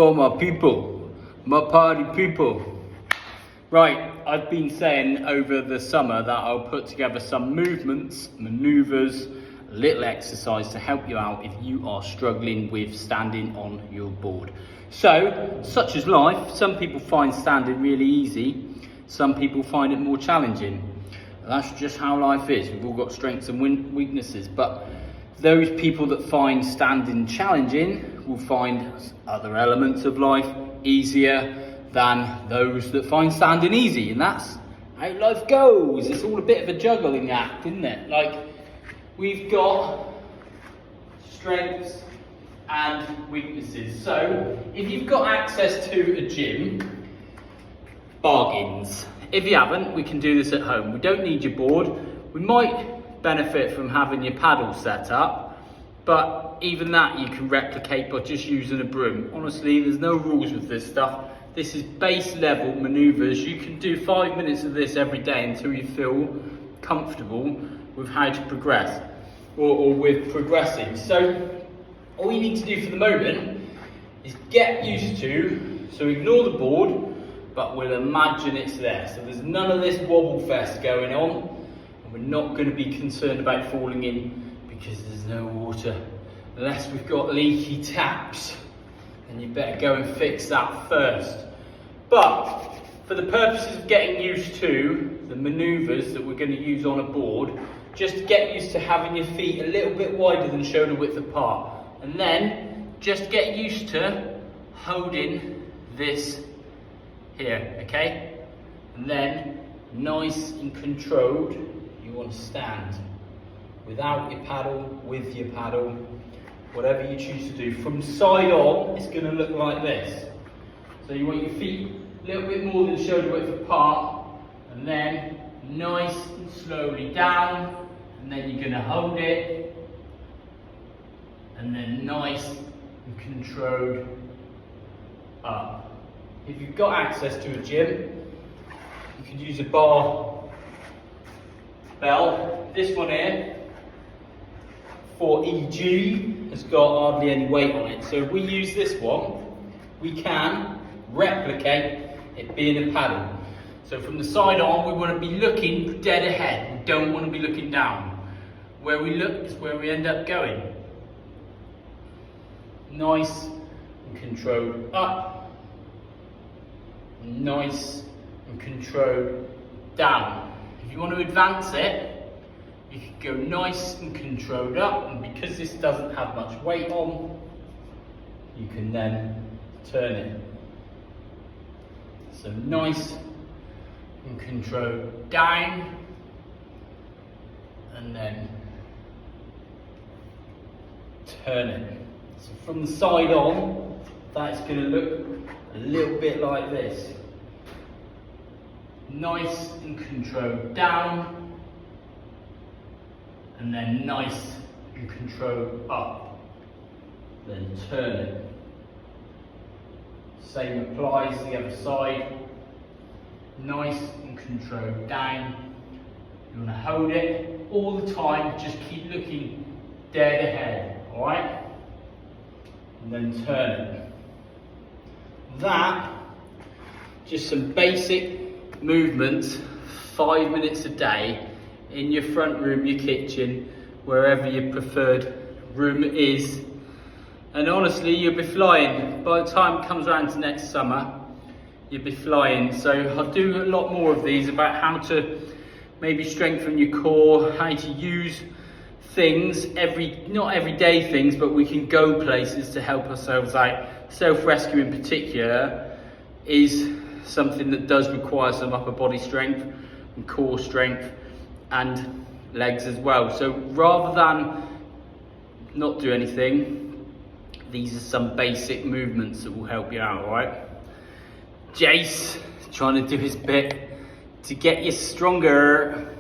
For my people, my party people. Right, I've been saying over the summer that I'll put together some movements, maneuvers, a little exercise to help you out if you are struggling with standing on your board. So, such is life. Some people find standing really easy. Some people find it more challenging. That's just how life is. We've all got strengths and weaknesses, but those people that find standing challenging will find other elements of life easier than those that find standing easy, and that's how life goes. It's all a bit of a juggling act, isn't it? Like, we've got strengths and weaknesses. So if you've got access to a gym, bargains. If you haven't, we can do this at home. We don't need your board. We might benefit from having your paddle set up, but even that you can replicate by just using a broom. Honestly, there's no rules with this stuff. This is base level maneuvers. You can do 5 minutes of this every day until you feel comfortable with how to progress or with progressing. So all you need to do for the moment is get used to, so ignore the board, but we'll imagine it's there. So there's none of this wobble fest going on, and we're not going to be concerned about falling in because there's no water. Unless we've got leaky taps, then you better go and fix that first. But for the purposes of getting used to the maneuvers that we're going to use on a board, just get used to having your feet a little bit wider than shoulder width apart. And then just get used to holding this here, okay? And then, nice and controlled, you want to stand. Without your paddle, with your paddle, whatever you choose to do. From side on, it's going to look like this. So you want your feet a little bit more than shoulder width apart, and then nice and slowly down, and then you're going to hold it, and then nice and controlled up. If you've got access to a gym, you can use a bar bell. This one here, for EG, has got hardly any weight on it. So if we use this one, we can replicate it being a paddle. So from the side on, we want to be looking dead ahead. We don't want to be looking down. Where we look is where we end up going. Nice and controlled up. Nice and controlled down. If you want to advance it, you can go nice and controlled up, and because this doesn't have much weight on, you can then turn it. So nice and controlled down, and then turn it. So from the side on, that's going to look a little bit like this. Nice and controlled down, and then nice and controlled up. Then turn it. Same applies to the other side. Nice and controlled down. You want to hold it all the time, just keep looking dead ahead, alright? And then turn it. That, just some basic movements, 5 minutes a day, in your front room, your kitchen, wherever your preferred room is. And honestly, you'll be flying. By the time it comes around to next summer, you'll be flying. So I'll do a lot more of these about how to maybe strengthen your core, how to use things, not everyday things, but we can go places to help ourselves out. Self-rescue in particular is something that does require some upper body strength and core strength and legs as well. So rather than not do anything, these are some basic movements that will help you out, alright? Jace trying to do his bit to get you stronger.